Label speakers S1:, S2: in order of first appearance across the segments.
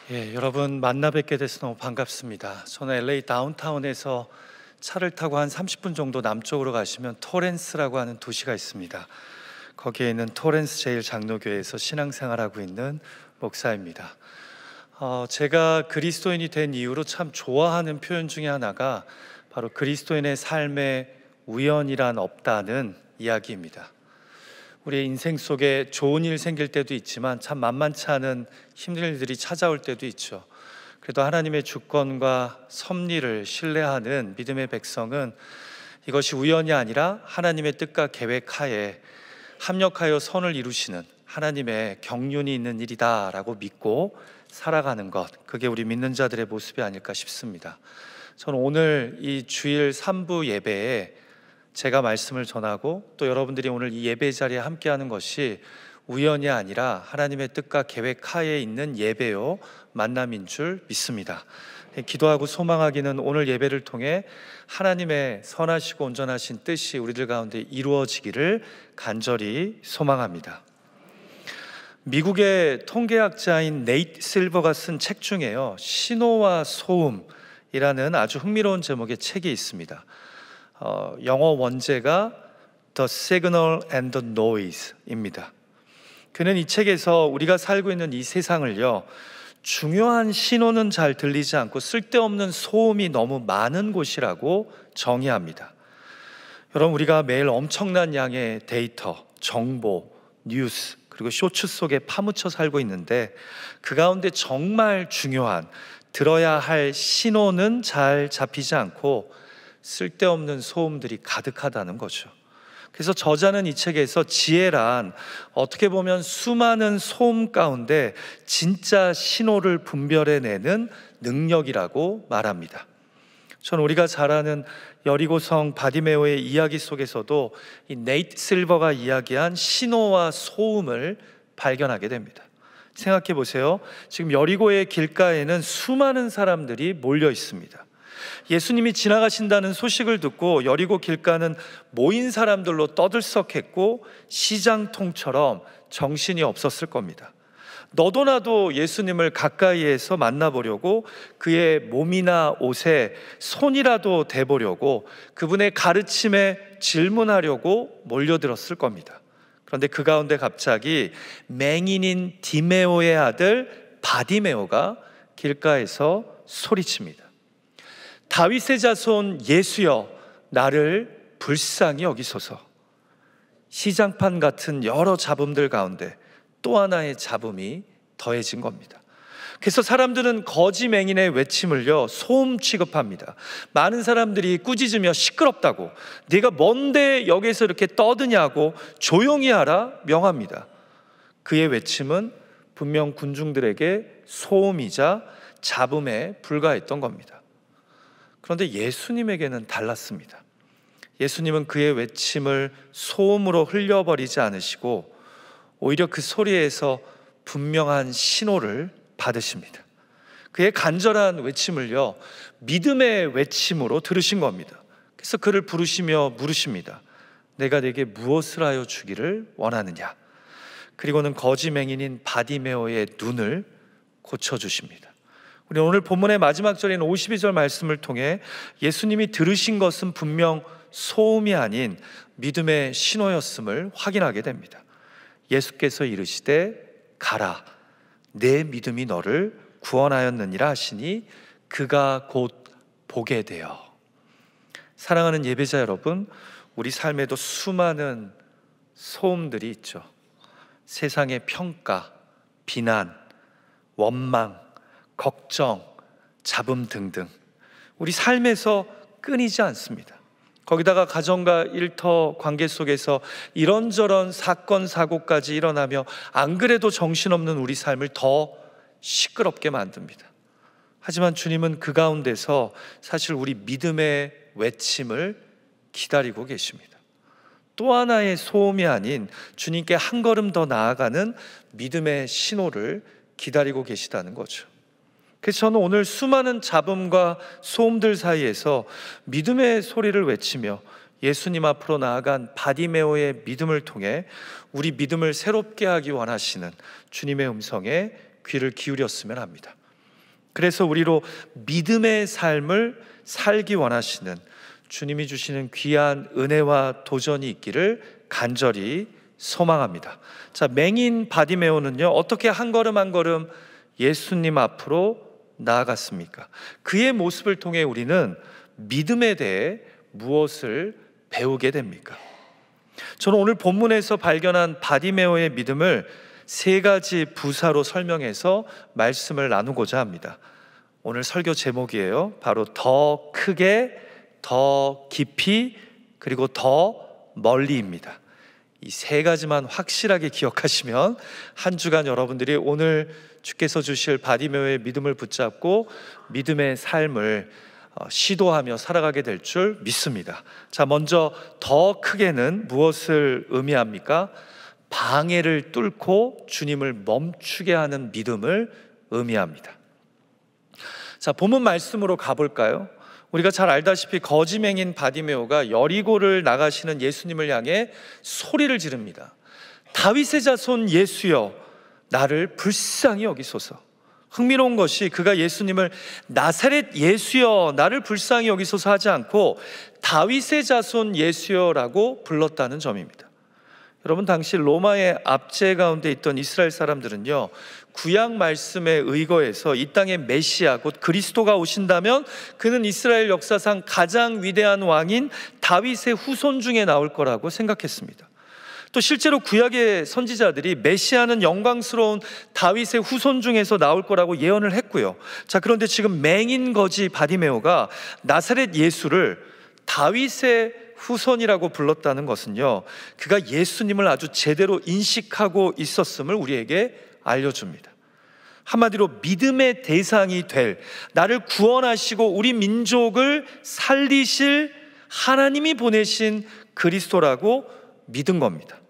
S1: 여러분 만나 뵙게 돼서 너무 반갑습니다. 저는 LA 다운타운에서 차를 타고 한 30분 정도 남쪽으로 가시면 토렌스라고 하는 도시가 있습니다. 거기에 있는 토렌스 제일장로교회에서 신앙생활하고 있는 목사입니다. 제가 그리스도인이 된 이후로 참 좋아하는 표현 중에 하나가 바로 그리스도인의 삶에 우연이란 없다는 이야기입니다. 우리의 인생 속에 좋은 일 생길 때도 있지만 참 만만치 않은 힘든 일들이 찾아올 때도 있죠. 그래도 하나님의 주권과 섭리를 신뢰하는 믿음의 백성은 이것이 우연이 아니라 하나님의 뜻과 계획 하에 합력하여 선을 이루시는 하나님의 경륜이 있는 일이다라고 믿고 살아가는 것, 그게 우리 믿는 자들의 모습이 아닐까 싶습니다. 저는 오늘 이 주일 3부 예배에 제가 말씀을 전하고 또 여러분들이 오늘 이 예배 자리에 함께하는 것이 우연이 아니라 하나님의 뜻과 계획 하에 있는 예배요 만남인 줄 믿습니다. 기도하고 소망하기는 오늘 예배를 통해 하나님의 선하시고 온전하신 뜻이 우리들 가운데 이루어지기를 간절히 소망합니다. 미국의 통계학자인 네이트 실버가 쓴 책 중에요, 신호와 소음이라는 아주 흥미로운 제목의 책이 있습니다. 영어 원제가 The Signal and the Noise입니다. 그는 이 책에서 우리가 살고 있는 이 세상을요, 중요한 신호는 잘 들리지 않고 쓸데없는 소음이 너무 많은 곳이라고 정의합니다. 여러분, 우리가 매일 엄청난 양의 데이터, 정보, 뉴스, 그리고 쇼츠 속에 파묻혀 살고 있는데 그 가운데 정말 중요한 들어야 할 신호는 잘 잡히지 않고 쓸데없는 소음들이 가득하다는 거죠. 그래서 저자는 이 책에서 지혜란 어떻게 보면 수많은 소음 가운데 진짜 신호를 분별해내는 능력이라고 말합니다. 저는 우리가 잘 아는 여리고성 바디메오의 이야기 속에서도 이 네이트 실버가 이야기한 신호와 소음을 발견하게 됩니다. 생각해 보세요. 지금 여리고의 길가에는 수많은 사람들이 몰려 있습니다. 예수님이 지나가신다는 소식을 듣고 여리고 길가는 모인 사람들로 떠들썩했고 시장통처럼 정신이 없었을 겁니다. 너도 나도 예수님을 가까이에서 만나보려고 그의 몸이나 옷에 손이라도 대보려고 그분의 가르침에 질문하려고 몰려들었을 겁니다. 그런데 그 가운데 갑자기 맹인인 디메오의 아들 바디메오가 길가에서 소리칩니다. 다윗의 자손 예수여, 나를 불쌍히 여기소서. 시장판 같은 여러 잡음들 가운데 또 하나의 잡음이 더해진 겁니다. 그래서 사람들은 거지 맹인의 외침을요 소음 취급합니다. 많은 사람들이 꾸짖으며 시끄럽다고, 네가 뭔데 여기서 이렇게 떠드냐고 조용히 하라 명합니다. 그의 외침은 분명 군중들에게 소음이자 잡음에 불과했던 겁니다. 그런데 예수님에게는 달랐습니다. 예수님은 그의 외침을 소음으로 흘려버리지 않으시고 오히려 그 소리에서 분명한 신호를 받으십니다. 그의 간절한 외침을요 믿음의 외침으로 들으신 겁니다. 그래서 그를 부르시며 물으십니다. 내가 네게 무엇을 하여 주기를 원하느냐? 그리고는 거지 맹인인 바디메오의 눈을 고쳐주십니다. 우리 오늘 본문의 마지막 절인 52절 말씀을 통해 예수님이 들으신 것은 분명 소음이 아닌 믿음의 신호였음을 확인하게 됩니다. 예수께서 이르시되 가라, 내 믿음이 너를 구원하였느니라 하시니 그가 곧 보게 되어. 사랑하는 예배자 여러분, 우리 삶에도 수많은 소음들이 있죠. 세상의 평가, 비난, 원망, 걱정, 잡음 등등 우리 삶에서 끊이지 않습니다. 거기다가 가정과 일터 관계 속에서 이런저런 사건 사고까지 일어나며 안 그래도 정신없는 우리 삶을 더 시끄럽게 만듭니다. 하지만 주님은 그 가운데서 사실 우리 믿음의 외침을 기다리고 계십니다. 또 하나의 소음이 아닌 주님께 한 걸음 더 나아가는 믿음의 신호를 기다리고 계시다는 거죠. 그래서 저는 오늘 수많은 잡음과 소음들 사이에서 믿음의 소리를 외치며 예수님 앞으로 나아간 바디메오의 믿음을 통해 우리 믿음을 새롭게 하기 원하시는 주님의 음성에 귀를 기울였으면 합니다. 그래서 우리로 믿음의 삶을 살기 원하시는 주님이 주시는 귀한 은혜와 도전이 있기를 간절히 소망합니다. 자, 맹인 바디메오는요, 어떻게 한 걸음 한 걸음 예수님 앞으로 나아갔습니까? 그의 모습을 통해 우리는 믿음에 대해 무엇을 배우게 됩니까? 저는 오늘 본문에서 발견한 바디메오의 믿음을 세 가지 부사로 설명해서 말씀을 나누고자 합니다. 오늘 설교 제목이에요. 바로 더 크게, 더 깊이, 그리고 더 멀리입니다. 이 세 가지만 확실하게 기억하시면 한 주간 여러분들이 오늘 주께서 주실 바디메오의 믿음을 붙잡고 믿음의 삶을 시도하며 살아가게 될 줄 믿습니다. 자, 먼저 더 크게는 무엇을 의미합니까? 방해를 뚫고 주님을 멈추게 하는 믿음을 의미합니다. 자, 본문 말씀으로 가볼까요? 우리가 잘 알다시피 거지맹인 바디메오가 여리고를 나가시는 예수님을 향해 소리를 지릅니다. 다윗의 자손 예수여, 나를 불쌍히 여기소서. 흥미로운 것이 그가 예수님을 나사렛 예수여, 나를 불쌍히 여기소서 하지 않고 다윗의 자손 예수여라고 불렀다는 점입니다. 여러분, 당시 로마의 압제 가운데 있던 이스라엘 사람들은요, 구약 말씀에 의거해서 이 땅에 메시아 곧 그리스도가 오신다면 그는 이스라엘 역사상 가장 위대한 왕인 다윗의 후손 중에 나올 거라고 생각했습니다. 또 실제로 구약의 선지자들이 메시아는 영광스러운 다윗의 후손 중에서 나올 거라고 예언을 했고요. 자, 그런데 지금 맹인 거지 바디메오가 나사렛 예수를 다윗의 후손이라고 불렀다는 것은요, 그가 예수님을 아주 제대로 인식하고 있었음을 우리에게 알려줍니다. 한마디로 믿음의 대상이 될, 나를 구원하시고 우리 민족을 살리실 하나님이 보내신 그리스도라고 믿은 겁니다.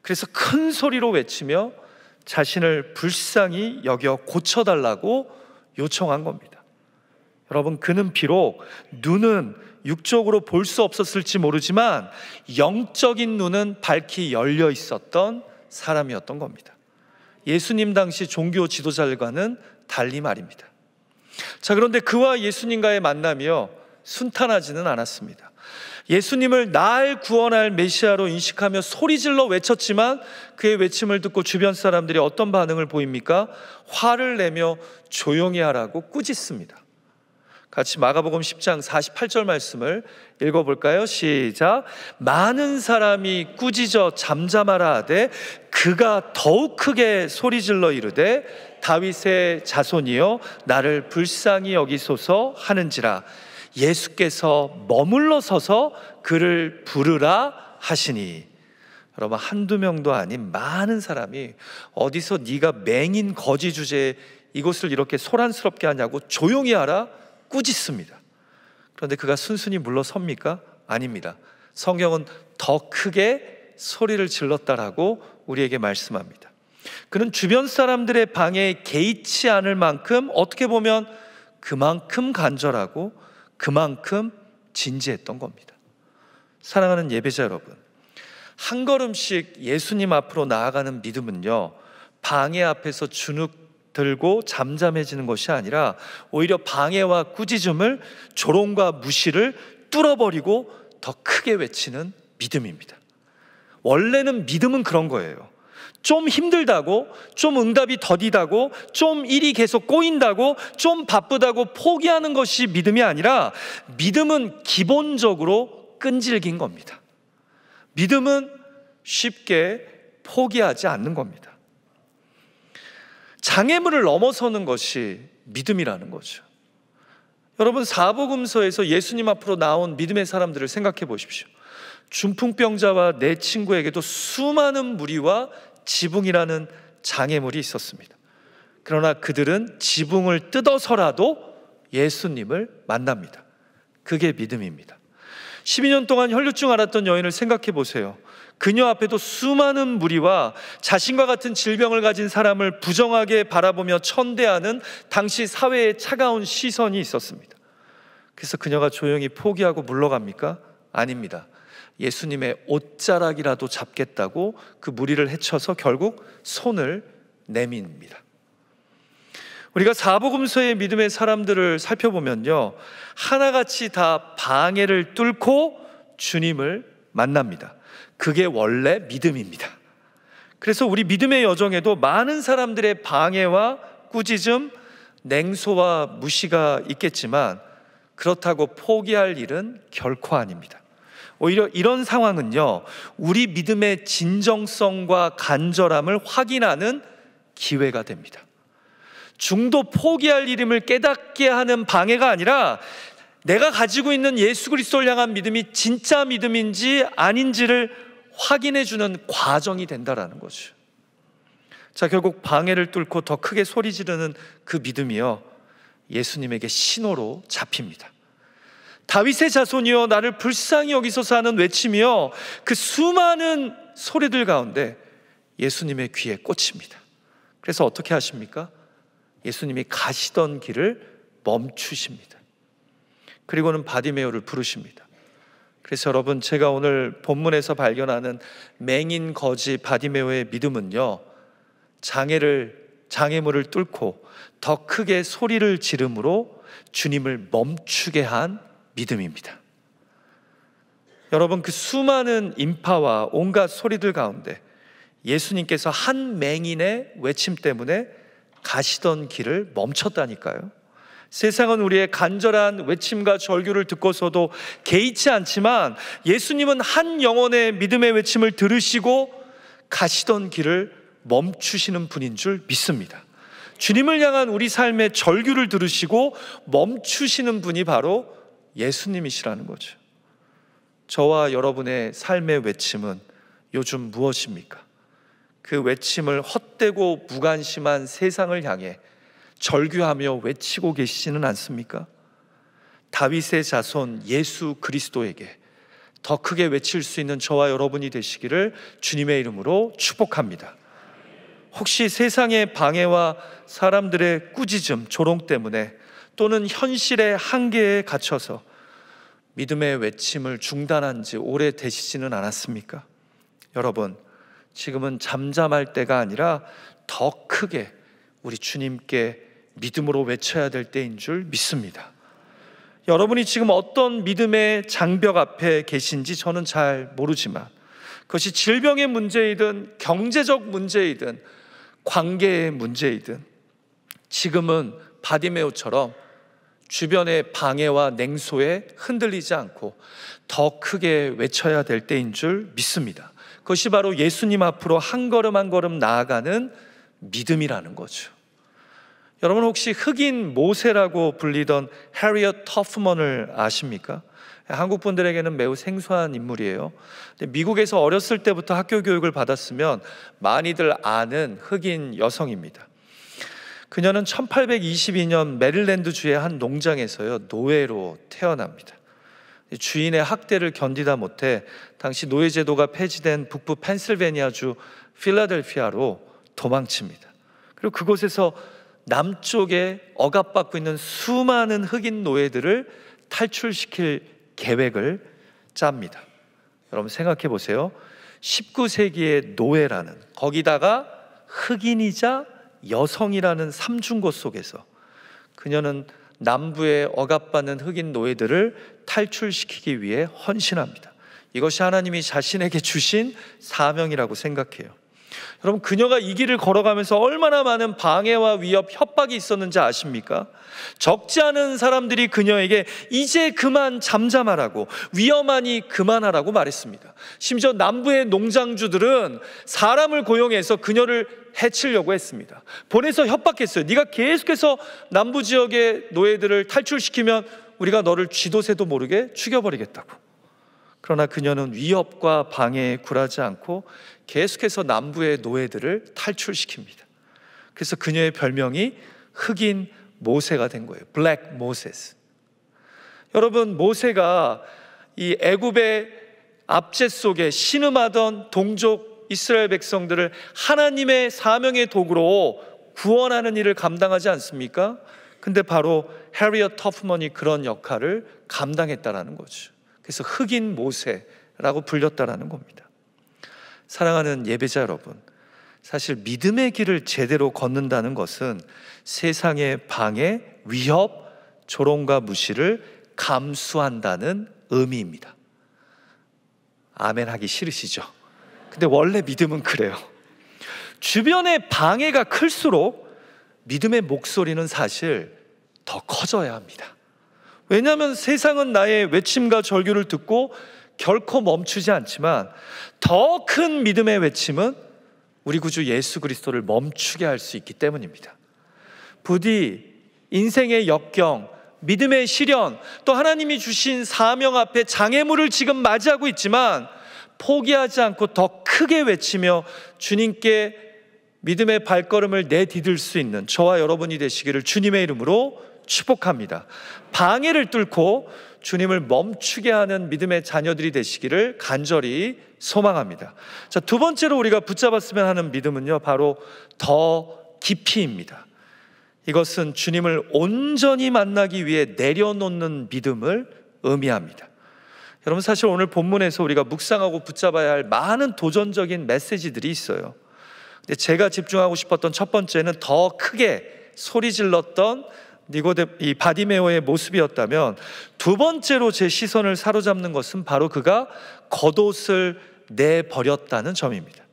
S1: 그래서 큰 소리로 외치며 자신을 불쌍히 여겨 고쳐달라고 요청한 겁니다. 여러분, 그는 비록 눈은 육적으로 볼 수 없었을지 모르지만 영적인 눈은 밝히 열려 있었던 사람이었던 겁니다. 예수님 당시 종교 지도자들과는 달리 말입니다. 자, 그런데 그와 예수님과의 만남이요, 순탄하지는 않았습니다. 예수님을 날 구원할 메시아로 인식하며 소리질러 외쳤지만 그의 외침을 듣고 주변 사람들이 어떤 반응을 보입니까? 화를 내며 조용히 하라고 꾸짖습니다. 같이 마가복음 10장 48절 말씀을 읽어볼까요? 시작. 많은 사람이 꾸짖어 잠잠하라 하되 그가 더욱 크게 소리질러 이르되 다윗의 자손이여, 나를 불쌍히 여기소서 하는지라. 예수께서 머물러 서서 그를 부르라 하시니. 여러분, 한두 명도 아닌 많은 사람이 어디서 네가 맹인 거지 주제에 이곳을 이렇게 소란스럽게 하냐고 조용히 하라 꾸짖습니다. 그런데 그가 순순히 물러섭니까? 아닙니다. 성경은 더 크게 소리를 질렀다라고 우리에게 말씀합니다. 그는 주변 사람들의 방해에 개의치 않을 만큼 어떻게 보면 그만큼 간절하고 그만큼 진지했던 겁니다. 사랑하는 예배자 여러분, 한 걸음씩 예수님 앞으로 나아가는 믿음은요, 방해 앞에서 주눅 들고 잠잠해지는 것이 아니라 오히려 방해와 꾸짖음을, 조롱과 무시를 뚫어버리고 더 크게 외치는 믿음입니다. 원래는 믿음은 그런 거예요. 좀 힘들다고, 좀 응답이 더디다고, 좀 일이 계속 꼬인다고, 좀 바쁘다고 포기하는 것이 믿음이 아니라 믿음은 기본적으로 끈질긴 겁니다. 믿음은 쉽게 포기하지 않는 겁니다. 장애물을 넘어서는 것이 믿음이라는 거죠. 여러분, 사복음서에서 예수님 앞으로 나온 믿음의 사람들을 생각해 보십시오. 중풍병자와 내 친구에게도 수많은 무리와 지붕이라는 장애물이 있었습니다. 그러나 그들은 지붕을 뜯어서라도 예수님을 만납니다. 그게 믿음입니다. 12년 동안 혈류증 앓았던 여인을 생각해 보세요. 그녀 앞에도 수많은 무리와 자신과 같은 질병을 가진 사람을 부정하게 바라보며 천대하는 당시 사회의 차가운 시선이 있었습니다. 그래서 그녀가 조용히 포기하고 물러갑니까? 아닙니다. 예수님의 옷자락이라도 잡겠다고 그 무리를 헤쳐서 결국 손을 내밉니다. 우리가 사복음서의 믿음의 사람들을 살펴보면요, 하나같이 다 방해를 뚫고 주님을 만납니다. 그게 원래 믿음입니다. 그래서 우리 믿음의 여정에도 많은 사람들의 방해와 꾸짖음, 냉소와 무시가 있겠지만 그렇다고 포기할 일은 결코 아닙니다. 오히려 이런 상황은요, 우리 믿음의 진정성과 간절함을 확인하는 기회가 됩니다. 중도 포기할 일임을 깨닫게 하는 방해가 아니라 내가 가지고 있는 예수 그리스도를 향한 믿음이 진짜 믿음인지 아닌지를 확인해 주는 과정이 된다라는 거죠. 자, 결국 방해를 뚫고 더 크게 소리 지르는 그 믿음이요, 예수님에게 신호로 잡힙니다. 다윗의 자손이여 나를 불쌍히 여기소서 하는 외침이요, 그 수많은 소리들 가운데 예수님의 귀에 꽂힙니다. 그래서 어떻게 하십니까? 예수님이 가시던 길을 멈추십니다. 그리고는 바디메오를 부르십니다. 그래서 여러분, 제가 오늘 본문에서 발견하는 맹인 거지 바디메오의 믿음은요, 장애물을 뚫고 더 크게 소리를 지름으로 주님을 멈추게 한 믿음입니다. 여러분, 그 수많은 인파와 온갖 소리들 가운데 예수님께서 한 맹인의 외침 때문에 가시던 길을 멈췄다니까요. 세상은 우리의 간절한 외침과 절규를 듣고서도 개의치 않지만 예수님은 한 영혼의 믿음의 외침을 들으시고 가시던 길을 멈추시는 분인 줄 믿습니다. 주님을 향한 우리 삶의 절규를 들으시고 멈추시는 분이 바로 예수님이시라는 거죠. 저와 여러분의 삶의 외침은 요즘 무엇입니까? 그 외침을 헛되고 무관심한 세상을 향해 절규하며 외치고 계시지는 않습니까? 다윗의 자손 예수 그리스도에게 더 크게 외칠 수 있는 저와 여러분이 되시기를 주님의 이름으로 축복합니다. 혹시 세상의 방해와 사람들의 꾸짖음, 조롱 때문에 또는 현실의 한계에 갇혀서 믿음의 외침을 중단한 지 오래되시지는 않았습니까? 여러분, 지금은 잠잠할 때가 아니라 더 크게 우리 주님께 믿음으로 외쳐야 될 때인 줄 믿습니다. 여러분이 지금 어떤 믿음의 장벽 앞에 계신지 저는 잘 모르지만 그것이 질병의 문제이든 경제적 문제이든 관계의 문제이든 지금은 바디메오처럼 주변의 방해와 냉소에 흔들리지 않고 더 크게 외쳐야 될 때인 줄 믿습니다. 그것이 바로 예수님 앞으로 한 걸음 한 걸음 나아가는 믿음이라는 거죠. 여러분, 혹시 흑인 모세라고 불리던 해리엇 터프먼을 아십니까? 한국 분들에게는 매우 생소한 인물이에요. 미국에서 어렸을 때부터 학교 교육을 받았으면 많이들 아는 흑인 여성입니다. 그녀는 1822년 메릴랜드주의 한 농장에서요, 노예로 태어납니다. 주인의 학대를 견디다 못해 당시 노예제도가 폐지된 북부 펜실베니아주 필라델피아로 도망칩니다. 그리고 그곳에서 남쪽에 억압받고 있는 수많은 흑인 노예들을 탈출시킬 계획을 짭니다. 여러분 생각해 보세요. 19세기의 노예라는, 거기다가 흑인이자 여성이라는 삼중고 속에서 그녀는 남부에 억압받는 흑인 노예들을 탈출시키기 위해 헌신합니다. 이것이 하나님이 자신에게 주신 사명이라고 생각해요. 여러분, 그녀가 이 길을 걸어가면서 얼마나 많은 방해와 위협, 협박이 있었는지 아십니까? 적지 않은 사람들이 그녀에게 이제 그만 잠잠하라고, 위험하니 그만하라고 말했습니다. 심지어 남부의 농장주들은 사람을 고용해서 그녀를 해치려고 했습니다. 보내서 협박했어요. 네가 계속해서 남부 지역의 노예들을 탈출시키면 우리가 너를 쥐도 새도 모르게 죽여버리겠다고. 그러나 그녀는 위협과 방해에 굴하지 않고 계속해서 남부의 노예들을 탈출시킵니다. 그래서 그녀의 별명이 흑인 모세가 된 거예요. 블랙 모세스. 여러분, 모세가 이 애굽의 압제 속에 신음하던 동족 이스라엘 백성들을 하나님의 사명의 도구로 구원하는 일을 감당하지 않습니까? 근데 바로 해리엇 터프먼이 그런 역할을 감당했다라는 거죠. 그래서 흑인 모세라고 불렸다라는 겁니다. 사랑하는 예배자 여러분, 사실 믿음의 길을 제대로 걷는다는 것은 세상의 방해, 위협, 조롱과 무시를 감수한다는 의미입니다. 아멘 하기 싫으시죠? 근데 원래 믿음은 그래요. 주변의 방해가 클수록 믿음의 목소리는 사실 더 커져야 합니다. 왜냐하면 세상은 나의 외침과 절규를 듣고 결코 멈추지 않지만 더 큰 믿음의 외침은 우리 구주 예수 그리스도를 멈추게 할 수 있기 때문입니다. 부디 인생의 역경, 믿음의 시련, 또 하나님이 주신 사명 앞에 장애물을 지금 맞이하고 있지만 포기하지 않고 더 크게 외치며 주님께 믿음의 발걸음을 내디딜 수 있는 저와 여러분이 되시기를 주님의 이름으로 축복합니다. 방해를 뚫고 주님을 멈추게 하는 믿음의 자녀들이 되시기를 간절히 소망합니다. 자, 두 번째로 우리가 붙잡았으면 하는 믿음은요, 바로 더 깊이입니다. 이것은 주님을 온전히 만나기 위해 내려놓는 믿음을 의미합니다. 여러분, 사실 오늘 본문에서 우리가 묵상하고 붙잡아야 할 많은 도전적인 메시지들이 있어요. 근데 제가 집중하고 싶었던 첫 번째는 더 크게 소리 질렀던 이 바디메오의 모습이었다면, 두 번째로 제 시선을 사로잡는 것은 바로 그가 겉옷을 내버렸다는 점입니다.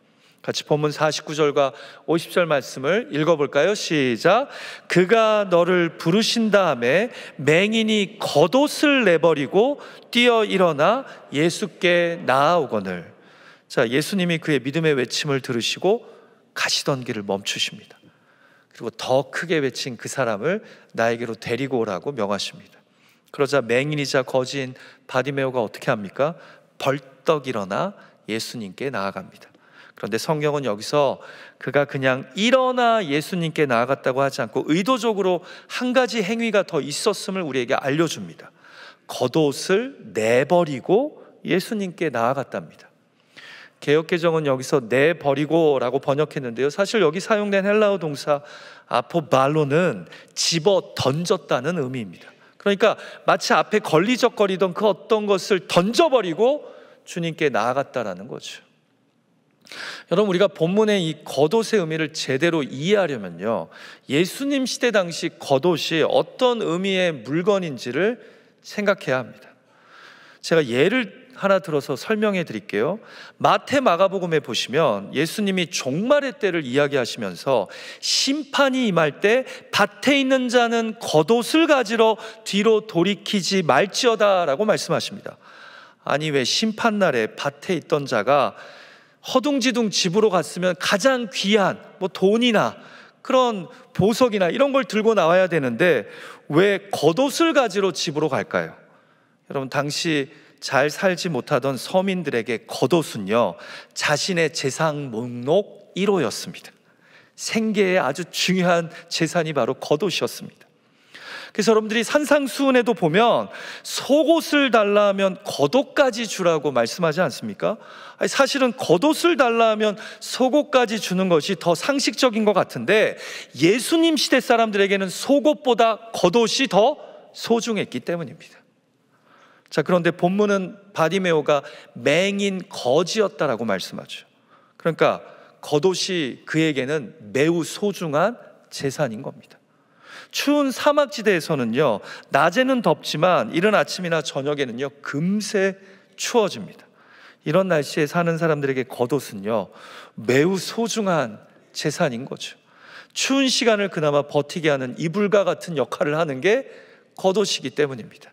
S1: 같이 본문 49절과 50절 말씀을 읽어볼까요? 시작. 그가 너를 부르신 다음에 맹인이 겉옷을 내버리고 뛰어 일어나 예수께 나아오거늘. 자, 예수님이 그의 믿음의 외침을 들으시고 가시던 길을 멈추십니다. 그리고 더 크게 외친 그 사람을 나에게로 데리고 오라고 명하십니다. 그러자 맹인이자 거지인 바디메오가 어떻게 합니까? 벌떡 일어나 예수님께 나아갑니다. 그런데 성경은 여기서 그가 그냥 일어나 예수님께 나아갔다고 하지 않고 의도적으로 한 가지 행위가 더 있었음을 우리에게 알려줍니다. 겉옷을 내버리고 예수님께 나아갔답니다. 개역개정은 여기서 내버리고라고 번역했는데요, 사실 여기 사용된 헬라어 동사 아포발로는 집어 던졌다는 의미입니다. 그러니까 마치 앞에 걸리적거리던 그 어떤 것을 던져버리고 주님께 나아갔다라는 거죠. 여러분, 우리가 본문의 이 겉옷의 의미를 제대로 이해하려면요, 예수님 시대 당시 겉옷이 어떤 의미의 물건인지를 생각해야 합니다. 제가 예를 하나 들어서 설명해 드릴게요. 마태 마가복음에 보시면 예수님이 종말의 때를 이야기하시면서 심판이 임할 때 밭에 있는 자는 겉옷을 가지러 뒤로 돌이키지 말지어다 라고 말씀하십니다. 아니, 왜 심판날에 밭에 있던 자가 허둥지둥 집으로 갔으면 가장 귀한 돈이나 그런 보석이나 이런 걸 들고 나와야 되는데 왜 겉옷을 가지러 집으로 갈까요? 여러분, 당시 잘 살지 못하던 서민들에게 겉옷은요, 자신의 재산 목록 1호였습니다. 생계의 아주 중요한 재산이 바로 겉옷이었습니다. 그래서 여러분들이 산상수훈에도 보면 속옷을 달라 하면 겉옷까지 주라고 말씀하지 않습니까? 아니, 사실은 겉옷을 달라 하면 속옷까지 주는 것이 더 상식적인 것 같은데 예수님 시대 사람들에게는 속옷보다 겉옷이 더 소중했기 때문입니다. 자, 그런데 본문은 바디메오가 맹인 거지였다라고 말씀하죠. 그러니까 겉옷이 그에게는 매우 소중한 재산인 겁니다. 추운 사막지대에서는요, 낮에는 덥지만 이른 아침이나 저녁에는요, 금세 추워집니다. 이런 날씨에 사는 사람들에게 겉옷은요, 매우 소중한 재산인 거죠. 추운 시간을 그나마 버티게 하는 이불과 같은 역할을 하는 게 겉옷이기 때문입니다.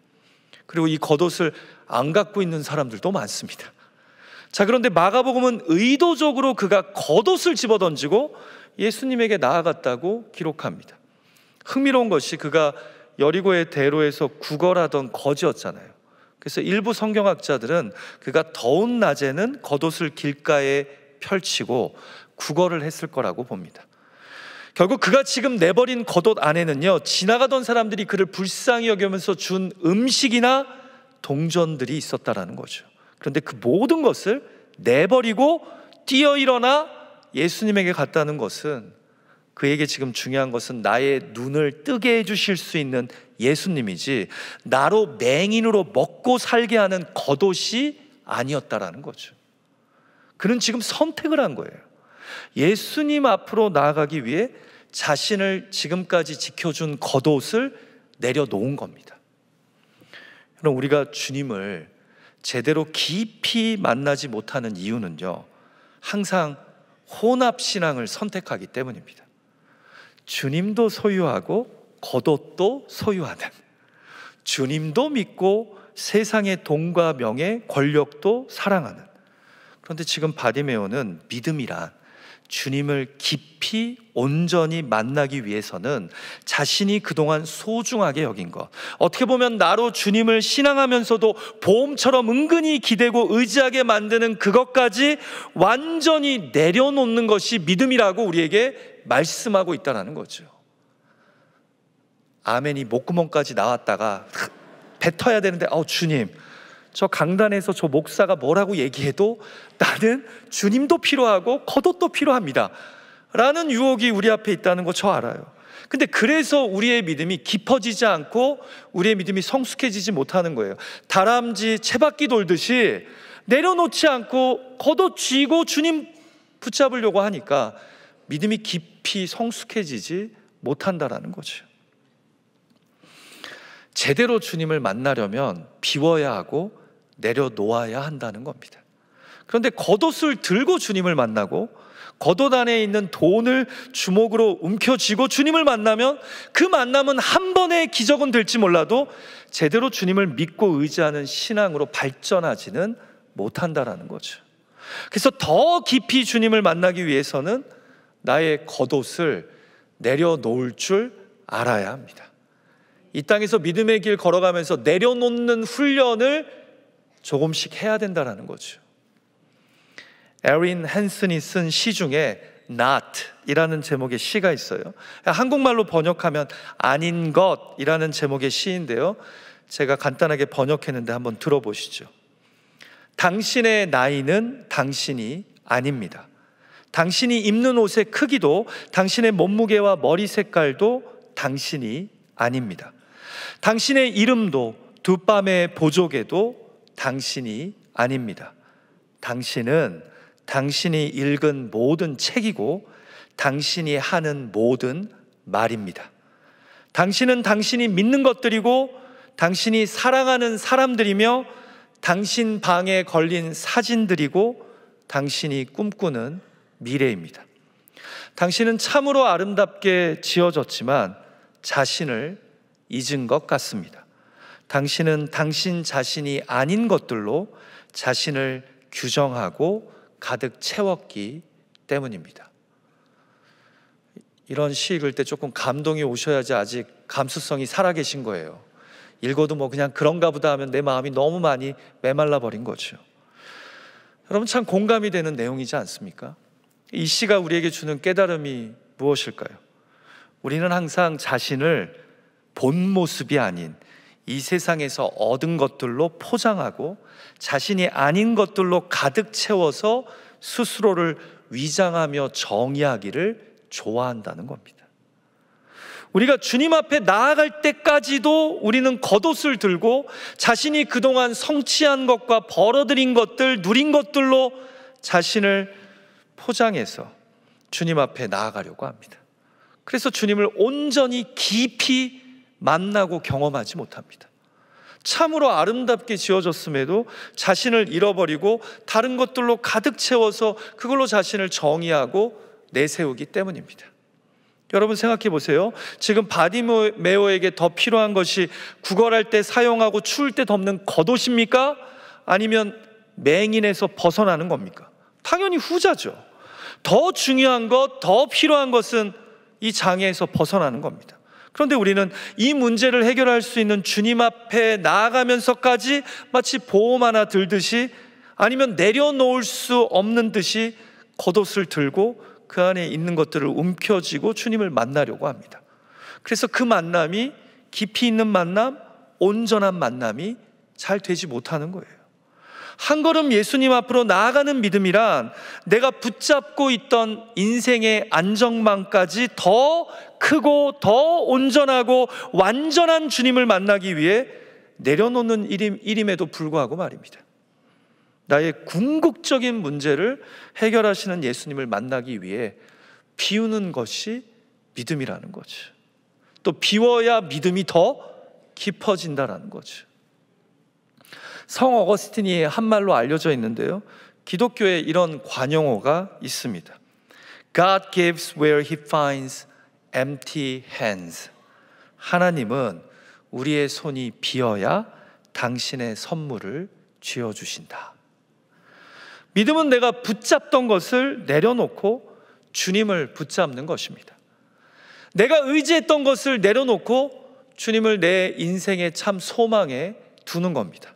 S1: 그리고 이 겉옷을 안 갖고 있는 사람들도 많습니다. 자, 그런데 마가복음은 의도적으로 그가 겉옷을 집어던지고 예수님에게 나아갔다고 기록합니다. 흥미로운 것이 그가 여리고의 대로에서 구걸하던 거지였잖아요. 그래서 일부 성경학자들은 그가 더운 낮에는 겉옷을 길가에 펼치고 구걸을 했을 거라고 봅니다. 결국 그가 지금 내버린 겉옷 안에는요, 지나가던 사람들이 그를 불쌍히 여기면서 준 음식이나 동전들이 있었다라는 거죠. 그런데 그 모든 것을 내버리고 뛰어 일어나 예수님에게 갔다는 것은, 그에게 지금 중요한 것은 나의 눈을 뜨게 해주실 수 있는 예수님이지 나로 맹인으로 먹고 살게 하는 겉옷이 아니었다라는 거죠. 그는 지금 선택을 한 거예요. 예수님 앞으로 나아가기 위해 자신을 지금까지 지켜준 겉옷을 내려놓은 겁니다. 그럼 우리가 주님을 제대로 깊이 만나지 못하는 이유는요, 항상 혼합신앙을 선택하기 때문입니다. 주님도 소유하고 겉옷도 소유하는, 주님도 믿고 세상의 돈과 명예, 권력도 사랑하는. 그런데 지금 바디메오는 믿음이란 주님을 깊이 온전히 만나기 위해서는 자신이 그동안 소중하게 여긴 것, 어떻게 보면 나로 주님을 신앙하면서도 보험처럼 은근히 기대고 의지하게 만드는 그것까지 완전히 내려놓는 것이 믿음이라고 우리에게 말씀하고 있다는 거죠. 아멘이 목구멍까지 나왔다가 뱉어야 되는데 주님, 저 강단에서 저 목사가 뭐라고 얘기해도 나는 주님도 필요하고 겉옷도 필요합니다 라는 유혹이 우리 앞에 있다는 거 저 알아요. 근데 그래서 우리의 믿음이 깊어지지 않고 우리의 믿음이 성숙해지지 못하는 거예요. 다람쥐 채바퀴 돌듯이 내려놓지 않고 겉옷 쥐고 주님 붙잡으려고 하니까 믿음이 깊이 성숙해지지 못한다라는 거죠. 제대로 주님을 만나려면 비워야 하고 내려놓아야 한다는 겁니다. 그런데 겉옷을 들고 주님을 만나고 겉옷 안에 있는 돈을 주먹으로 움켜쥐고 주님을 만나면 그 만남은 한 번의 기적은 될지 몰라도 제대로 주님을 믿고 의지하는 신앙으로 발전하지는 못한다라는 거죠. 그래서 더 깊이 주님을 만나기 위해서는 나의 겉옷을 내려놓을 줄 알아야 합니다. 이 땅에서 믿음의 길 걸어가면서 내려놓는 훈련을 조금씩 해야 된다는 거죠. 에린 헨슨이 쓴 시 중에 not이라는 제목의 시가 있어요. 한국말로 번역하면 아닌 것이라는 제목의 시인데요, 제가 간단하게 번역했는데 한번 들어보시죠. 당신의 나이는 당신이 아닙니다. 당신이 입는 옷의 크기도 당신의 몸무게와 머리 색깔도 당신이 아닙니다. 당신의 이름도 두 뺨의 보조개도 당신이 아닙니다. 당신은 당신이 읽은 모든 책이고 당신이 하는 모든 말입니다. 당신은 당신이 믿는 것들이고 당신이 사랑하는 사람들이며 당신 방에 걸린 사진들이고 당신이 꿈꾸는 미래입니다. 당신은 참으로 아름답게 지어졌지만 자신을 잊은 것 같습니다. 당신은 당신 자신이 아닌 것들로 자신을 규정하고 가득 채웠기 때문입니다. 이런 시 읽을 때 조금 감동이 오셔야지 아직 감수성이 살아계신 거예요. 읽어도 뭐 그냥 그런가 보다 하면 내 마음이 너무 많이 메말라 버린 거죠. 여러분, 참 공감이 되는 내용이지 않습니까? 이 시가 우리에게 주는 깨달음이 무엇일까요? 우리는 항상 자신을 본 모습이 아닌 이 세상에서 얻은 것들로 포장하고 자신이 아닌 것들로 가득 채워서 스스로를 위장하며 정의하기를 좋아한다는 겁니다. 우리가 주님 앞에 나아갈 때까지도 우리는 겉옷을 들고 자신이 그동안 성취한 것과 벌어들인 것들, 누린 것들로 자신을 포장해서 주님 앞에 나아가려고 합니다. 그래서 주님을 온전히 깊이 만나고 경험하지 못합니다. 참으로 아름답게 지어졌음에도 자신을 잃어버리고 다른 것들로 가득 채워서 그걸로 자신을 정의하고 내세우기 때문입니다. 여러분, 생각해 보세요. 지금 바디메오에게 더 필요한 것이 구걸할 때 사용하고 추울 때 덮는 겉옷입니까? 아니면 맹인에서 벗어나는 겁니까? 당연히 후자죠. 더 중요한 것, 더 필요한 것은 이 장애에서 벗어나는 겁니다. 그런데 우리는 이 문제를 해결할 수 있는 주님 앞에 나아가면서까지 마치 보험 하나 들듯이, 아니면 내려놓을 수 없는 듯이 겉옷을 들고 그 안에 있는 것들을 움켜쥐고 주님을 만나려고 합니다. 그래서 그 만남이 깊이 있는 만남, 온전한 만남이 잘 되지 못하는 거예요. 한 걸음 예수님 앞으로 나아가는 믿음이란 내가 붙잡고 있던 인생의 안정망까지 더 크고 더 온전하고 완전한 주님을 만나기 위해 내려놓는 일임에도 불구하고 말입니다. 나의 궁극적인 문제를 해결하시는 예수님을 만나기 위해 비우는 것이 믿음이라는 거죠. 또 비워야 믿음이 더 깊어진다라는 거죠. 성 어거스틴이 한 말로 알려져 있는데요, 기독교에 이런 관용어가 있습니다. God gives where He finds empty hands. 하나님은 우리의 손이 비어야 당신의 선물을 쥐어주신다. 믿음은 내가 붙잡던 것을 내려놓고 주님을 붙잡는 것입니다. 내가 의지했던 것을 내려놓고 주님을 내 인생의 참 소망에 두는 겁니다.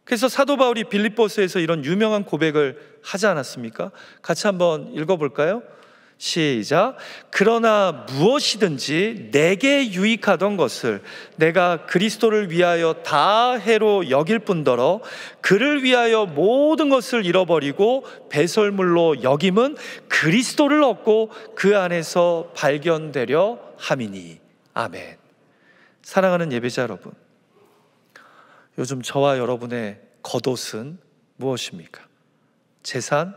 S1: 그래서 사도 바울이 빌립보서에서 이런 유명한 고백을 하지 않았습니까? 같이 한번 읽어볼까요? 시작. 그러나 무엇이든지 내게 유익하던 것을 내가 그리스도를 위하여 다 해로 여길 뿐더러 그를 위하여 모든 것을 잃어버리고 배설물로 여김은 그리스도를 얻고 그 안에서 발견되려 함이니. 아멘. 사랑하는 예배자 여러분, 요즘 저와 여러분의 겉옷은 무엇입니까? 재산,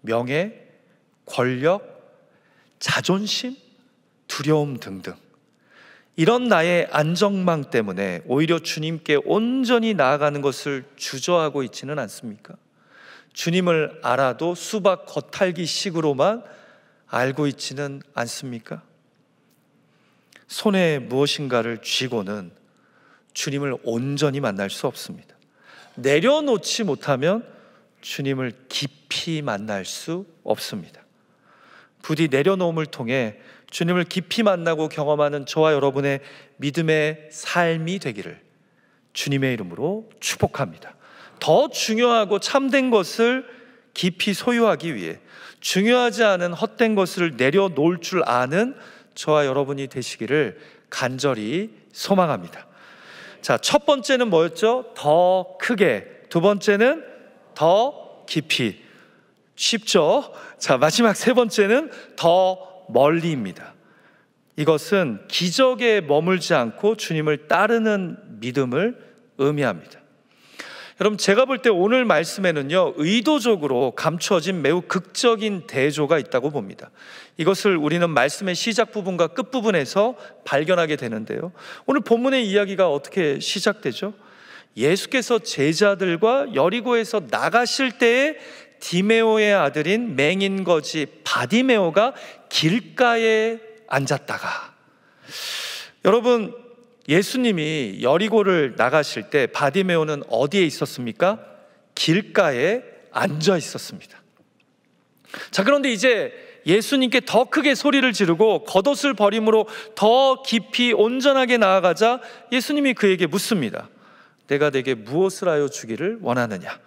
S1: 명예, 권력, 자존심, 두려움 등등. 이런 나의 안정망 때문에 오히려 주님께 온전히 나아가는 것을 주저하고 있지는 않습니까? 주님을 알아도 수박 겉핥기식으로만 알고 있지는 않습니까? 손에 무엇인가를 쥐고는 주님을 온전히 만날 수 없습니다. 내려놓지 못하면 주님을 깊이 만날 수 없습니다. 부디 내려놓음을 통해 주님을 깊이 만나고 경험하는 저와 여러분의 믿음의 삶이 되기를 주님의 이름으로 축복합니다. 더 중요하고 참된 것을 깊이 소유하기 위해 중요하지 않은 헛된 것을 내려놓을 줄 아는 저와 여러분이 되시기를 간절히 소망합니다. 자, 첫 번째는 뭐였죠? 더 크게. 두 번째는 더 깊이. 쉽죠? 자, 마지막 세 번째는 더 멀리입니다. 이것은 기적에 머물지 않고 주님을 따르는 믿음을 의미합니다. 여러분, 제가 볼 때 오늘 말씀에는요, 의도적으로 감추어진 매우 극적인 대조가 있다고 봅니다. 이것을 우리는 말씀의 시작 부분과 끝 부분에서 발견하게 되는데요, 오늘 본문의 이야기가 어떻게 시작되죠? 예수께서 제자들과 여리고에서 나가실 때에 디메오의 아들인 맹인거지 바디메오가 길가에 앉았다가, 여러분, 예수님이 여리고를 나가실 때 바디메오는 어디에 있었습니까? 길가에 앉아 있었습니다. 자, 그런데 이제 예수님께 더 크게 소리를 지르고 겉옷을 버림으로 더 깊이 온전하게 나아가자 예수님이 그에게 묻습니다. 내가 내게 무엇을 하여 주기를 원하느냐?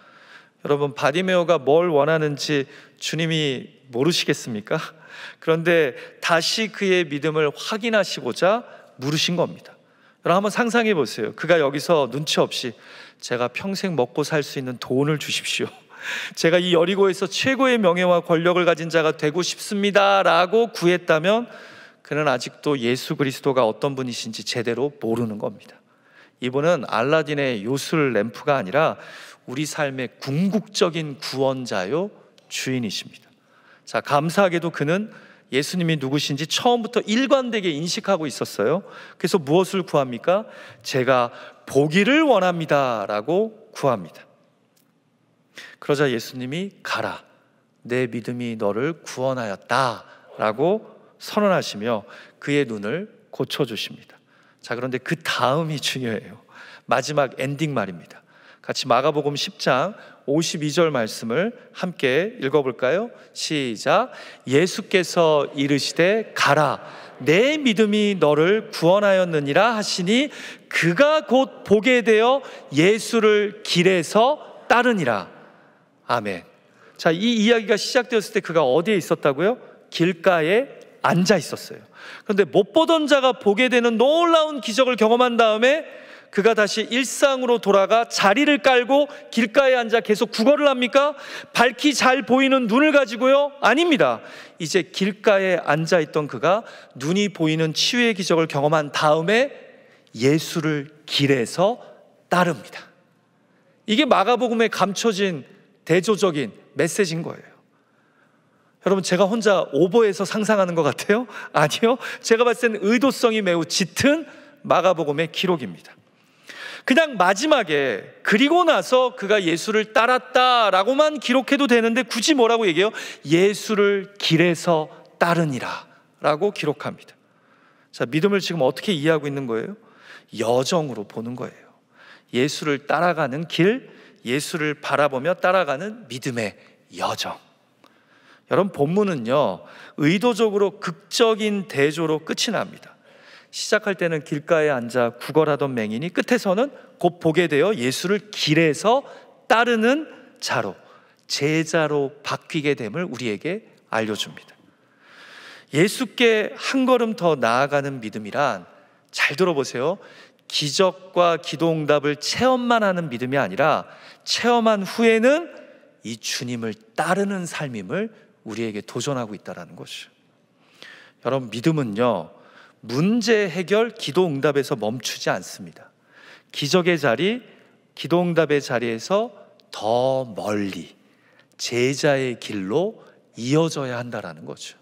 S1: 여러분, 바디메오가 뭘 원하는지 주님이 모르시겠습니까? 그런데 다시 그의 믿음을 확인하시고자 물으신 겁니다. 여러분, 한번 상상해 보세요. 그가 여기서 눈치 없이 제가 평생 먹고 살 수 있는 돈을 주십시오, 제가 이 여리고에서 최고의 명예와 권력을 가진 자가 되고 싶습니다 라고 구했다면 그는 아직도 예수 그리스도가 어떤 분이신지 제대로 모르는 겁니다. 이분은 알라딘의 요술 램프가 아니라 우리 삶의 궁극적인 구원자요 주인이십니다. 자, 감사하게도 그는 예수님이 누구신지 처음부터 일관되게 인식하고 있었어요. 그래서 무엇을 구합니까? 제가 보기를 원합니다 라고 구합니다. 그러자 예수님이 가라, 내 믿음이 너를 구원하였다 라고 선언하시며 그의 눈을 고쳐주십니다. 자, 그런데 그 다음이 중요해요. 마지막 엔딩 말입니다. 같이 마가복음 10장 52절 말씀을 함께 읽어볼까요? 시작. 예수께서 이르시되 가라, 내 믿음이 너를 구원하였느니라 하시니 그가 곧 보게 되어 예수를 길에서 따르니라. 아멘. 자, 이 이야기가 시작되었을 때 그가 어디에 있었다고요? 길가에 앉아 있었어요. 그런데 못 보던 자가 보게 되는 놀라운 기적을 경험한 다음에 그가 다시 일상으로 돌아가 자리를 깔고 길가에 앉아 계속 구걸을 합니까? 밝히 잘 보이는 눈을 가지고요? 아닙니다. 이제 길가에 앉아있던 그가 눈이 보이는 치유의 기적을 경험한 다음에 예수를 길에서 따릅니다. 이게 마가복음에 감춰진 대조적인 메시지인 거예요. 여러분, 제가 혼자 오버해서 상상하는 것 같아요? 아니요. 제가 봤을 때는 의도성이 매우 짙은 마가복음의 기록입니다. 그냥 마지막에 그리고 나서 그가 예수를 따랐다라고만 기록해도 되는데 굳이 뭐라고 얘기해요? 예수를 길에서 따르니라 라고 기록합니다. 자, 믿음을 지금 어떻게 이해하고 있는 거예요? 여정으로 보는 거예요. 예수를 따라가는 길, 예수를 바라보며 따라가는 믿음의 여정. 여러분, 본문은요 의도적으로 극적인 대조로 끝이 납니다. 시작할 때는 길가에 앉아 구걸하던 맹인이 끝에서는 곧 보게 되어 예수를 길에서 따르는 자로, 제자로 바뀌게 됨을 우리에게 알려줍니다. 예수께 한 걸음 더 나아가는 믿음이란, 잘 들어보세요, 기적과 기도응답을 체험만 하는 믿음이 아니라 체험한 후에는 이 주님을 따르는 삶임을 우리에게 도전하고 있다는 것이죠. 여러분, 믿음은요 문제 해결, 기도응답에서 멈추지 않습니다. 기적의 자리, 기도응답의 자리에서 더 멀리 제자의 길로 이어져야 한다는 거죠.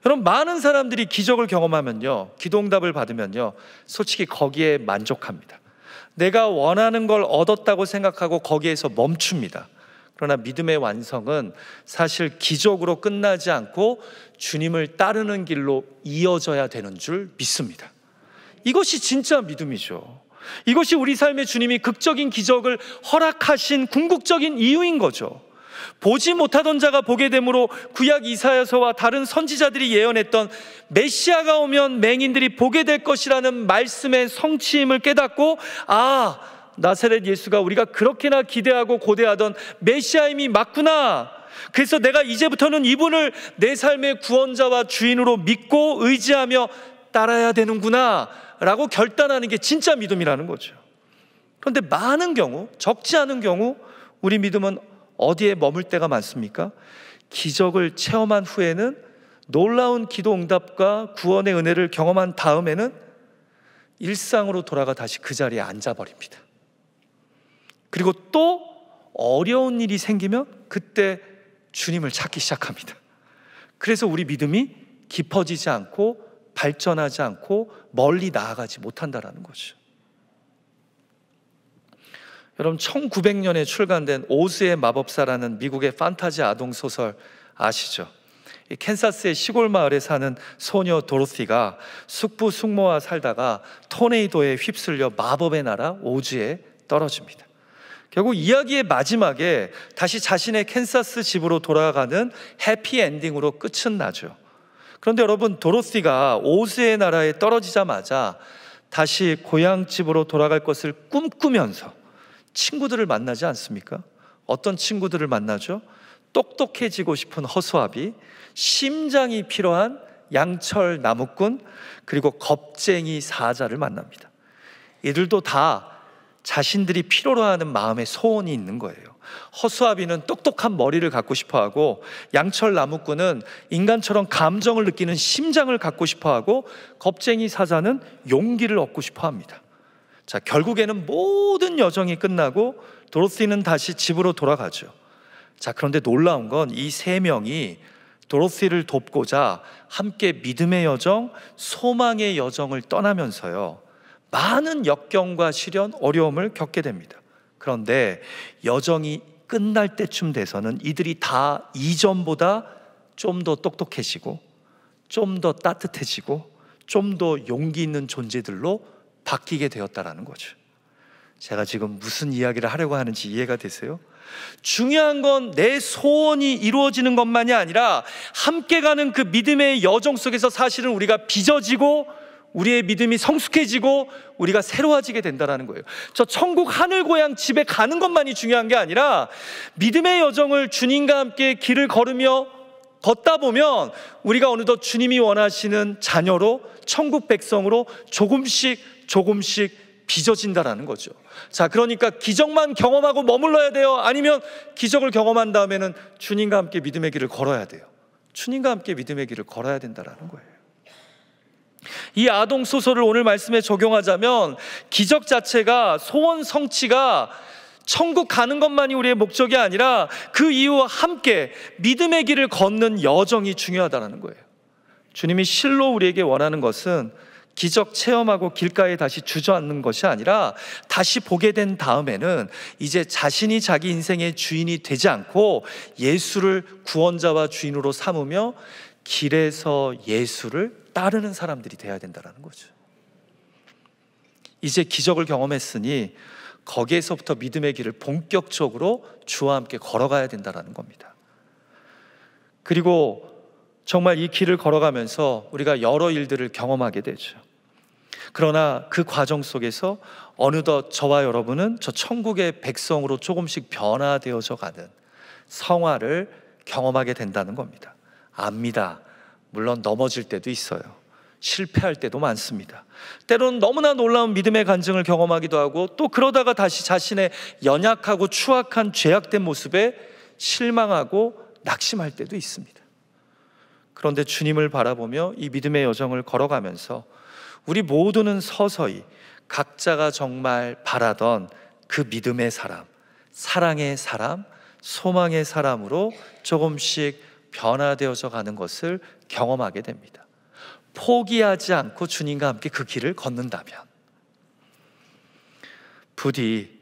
S1: 여러분, 많은 사람들이 기적을 경험하면요, 기도응답을 받으면요, 솔직히 거기에 만족합니다. 내가 원하는 걸 얻었다고 생각하고 거기에서 멈춥니다. 그러나 믿음의 완성은 사실 기적으로 끝나지 않고 주님을 따르는 길로 이어져야 되는 줄 믿습니다. 이것이 진짜 믿음이죠. 이것이 우리 삶에 주님이 극적인 기적을 허락하신 궁극적인 이유인 거죠. 보지 못하던 자가 보게 되므로 구약 이사야서와 다른 선지자들이 예언했던 메시아가 오면 맹인들이 보게 될 것이라는 말씀의 성취임을 깨닫고, 아, 나사렛 예수가 우리가 그렇게나 기대하고 고대하던 메시아임이 맞구나. 그래서 내가 이제부터는 이분을 내 삶의 구원자와 주인으로 믿고 의지하며 따라야 되는구나 라고 결단하는 게 진짜 믿음이라는 거죠. 그런데 많은 경우, 적지 않은 경우 우리 믿음은 어디에 머물 때가 많습니까? 기적을 체험한 후에는, 놀라운 기도 응답과 구원의 은혜를 경험한 다음에는 일상으로 돌아가 다시 그 자리에 앉아버립니다. 그리고 또 어려운 일이 생기면 그때 주님을 찾기 시작합니다. 그래서 우리 믿음이 깊어지지 않고 발전하지 않고 멀리 나아가지 못한다는 거죠. 여러분, 1900년에 출간된 오즈의 마법사라는 미국의 판타지 아동 소설 아시죠? 캔사스의 시골 마을에 사는 소녀 도로시가 숙부숙모와 살다가 토네이도에 휩쓸려 마법의 나라 오즈에 떨어집니다. 결국 이야기의 마지막에 다시 자신의 캔사스 집으로 돌아가는 해피엔딩으로 끝은 나죠. 그런데 여러분, 도로시가 오즈의 나라에 떨어지자마자 다시 고향집으로 돌아갈 것을 꿈꾸면서 친구들을 만나지 않습니까? 어떤 친구들을 만나죠? 똑똑해지고 싶은 허수아비, 심장이 필요한 양철 나무꾼, 그리고 겁쟁이 사자를 만납니다. 이들도 다 자신들이 필요로 하는 마음의 소원이 있는 거예요. 허수아비는 똑똑한 머리를 갖고 싶어하고, 양철 나무꾼은 인간처럼 감정을 느끼는 심장을 갖고 싶어하고, 겁쟁이 사자는 용기를 얻고 싶어합니다. 자, 결국에는 모든 여정이 끝나고 도로시는 다시 집으로 돌아가죠. 자, 그런데 놀라운 건 이 세 명이 도로시를 돕고자 함께 믿음의 여정, 소망의 여정을 떠나면서요, 많은 역경과 시련, 어려움을 겪게 됩니다. 그런데 여정이 끝날 때쯤 돼서는 이들이 다 이전보다 좀 더 똑똑해지고, 좀 더 따뜻해지고, 좀 더 용기 있는 존재들로 바뀌게 되었다라는 거죠. 제가 지금 무슨 이야기를 하려고 하는지 이해가 되세요? 중요한 건 내 소원이 이루어지는 것만이 아니라 함께 가는 그 믿음의 여정 속에서 사실은 우리가 빚어지고 우리의 믿음이 성숙해지고 우리가 새로워지게 된다는 거예요. 저 천국 하늘 고향 집에 가는 것만이 중요한 게 아니라 믿음의 여정을 주님과 함께 길을 걸으며 걷다 보면 우리가 어느덧 주님이 원하시는 자녀로, 천국 백성으로 조금씩 빚어진다라는 거죠. 자, 그러니까 기적만 경험하고 머물러야 돼요? 아니면 기적을 경험한 다음에는 주님과 함께 믿음의 길을 걸어야 돼요? 주님과 함께 믿음의 길을 걸어야 된다라는 거예요. 이 아동 소설을 오늘 말씀에 적용하자면 기적 자체가, 소원 성취가 천국 가는 것만이 우리의 목적이 아니라 그 이후와 함께 믿음의 길을 걷는 여정이 중요하다는 거예요. 주님이 실로 우리에게 원하는 것은 기적 체험하고 길가에 다시 주저앉는 것이 아니라 다시 보게 된 다음에는 이제 자신이 자기 인생의 주인이 되지 않고 예수를 구원자와 주인으로 삼으며 길에서 예수를 따르는 사람들이 되어야 된다는 거죠. 이제 기적을 경험했으니 거기에서부터 믿음의 길을 본격적으로 주와 함께 걸어가야 된다는 겁니다. 그리고 정말 이 길을 걸어가면서 우리가 여러 일들을 경험하게 되죠. 그러나 그 과정 속에서 어느덧 저와 여러분은 저 천국의 백성으로 조금씩 변화되어져 가는 성화를 경험하게 된다는 겁니다. 압니다. 물론 넘어질 때도 있어요. 실패할 때도 많습니다. 때로는 너무나 놀라운 믿음의 간증을 경험하기도 하고, 또 그러다가 다시 자신의 연약하고 추악한 죄악된 모습에 실망하고 낙심할 때도 있습니다. 그런데 주님을 바라보며 이 믿음의 여정을 걸어가면서 우리 모두는 서서히 각자가 정말 바라던 그 믿음의 사람, 사랑의 사람, 소망의 사람으로 조금씩 변화되어져 가는 것을 경험하게 됩니다. 포기하지 않고 주님과 함께 그 길을 걷는다면, 부디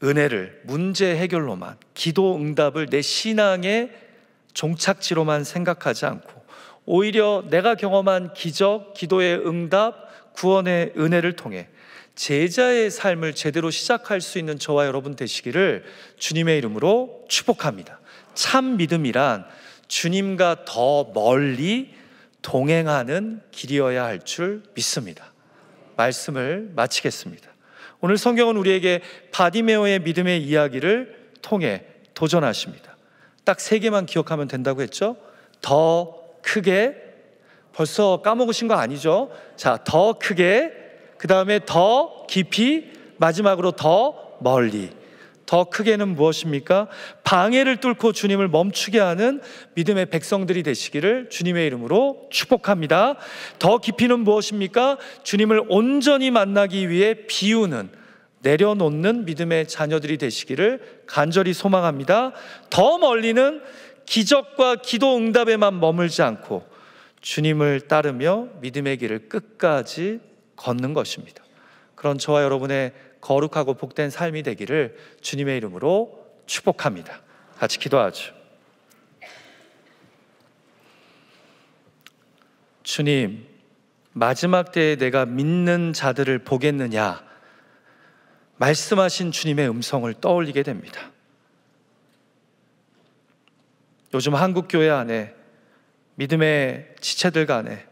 S1: 은혜를 문제 해결로만, 기도 응답을 내 신앙의 종착지로만 생각하지 않고 오히려 내가 경험한 기적, 기도의 응답, 구원의 은혜를 통해 제자의 삶을 제대로 시작할 수 있는 저와 여러분 되시기를 주님의 이름으로 축복합니다. 참 믿음이란 주님과 더 멀리 동행하는 길이어야 할 줄 믿습니다. 말씀을 마치겠습니다. 오늘 성경은 우리에게 바디메오의 믿음의 이야기를 통해 도전하십니다. 딱 3개만 기억하면 된다고 했죠? 더 크게, 벌써 까먹으신 거 아니죠? 자, 더 크게, 그 다음에 더 깊이, 마지막으로 더 멀리. 더 크게는 무엇입니까? 방해를 뚫고 주님을 멈추게 하는 믿음의 백성들이 되시기를 주님의 이름으로 축복합니다. 더 깊이는 무엇입니까? 주님을 온전히 만나기 위해 비우는, 내려놓는 믿음의 자녀들이 되시기를 간절히 소망합니다. 더 멀리는 기적과 기도 응답에만 머물지 않고 주님을 따르며 믿음의 길을 끝까지 걷는 것입니다. 그런 저와 여러분의 거룩하고 복된 삶이 되기를 주님의 이름으로 축복합니다. 같이 기도하죠. 주님, 마지막 때에 내가 믿는 자들을 보겠느냐 말씀하신 주님의 음성을 떠올리게 됩니다. 요즘 한국교회 안에 믿음의 지체들 간에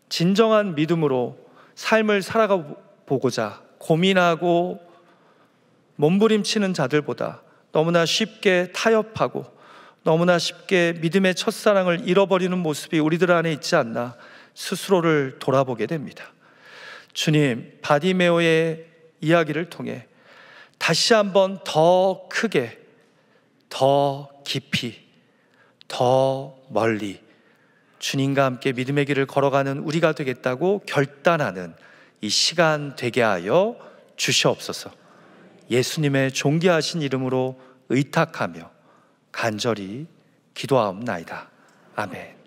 S1: 진정한 믿음으로 삶을 살아가 보고자 고민하고 몸부림치는 자들보다 너무나 쉽게 타협하고 너무나 쉽게 믿음의 첫사랑을 잃어버리는 모습이 우리들 안에 있지 않나 스스로를 돌아보게 됩니다. 주님, 바디메오의 이야기를 통해 다시 한번 더 크게, 더 깊이, 더 멀리 주님과 함께 믿음의 길을 걸어가는 우리가 되겠다고 결단하는 이 시간 되게 하여 주시옵소서. 예수님의 존귀하신 이름으로 의탁하며 간절히 기도하옵나이다. 아멘.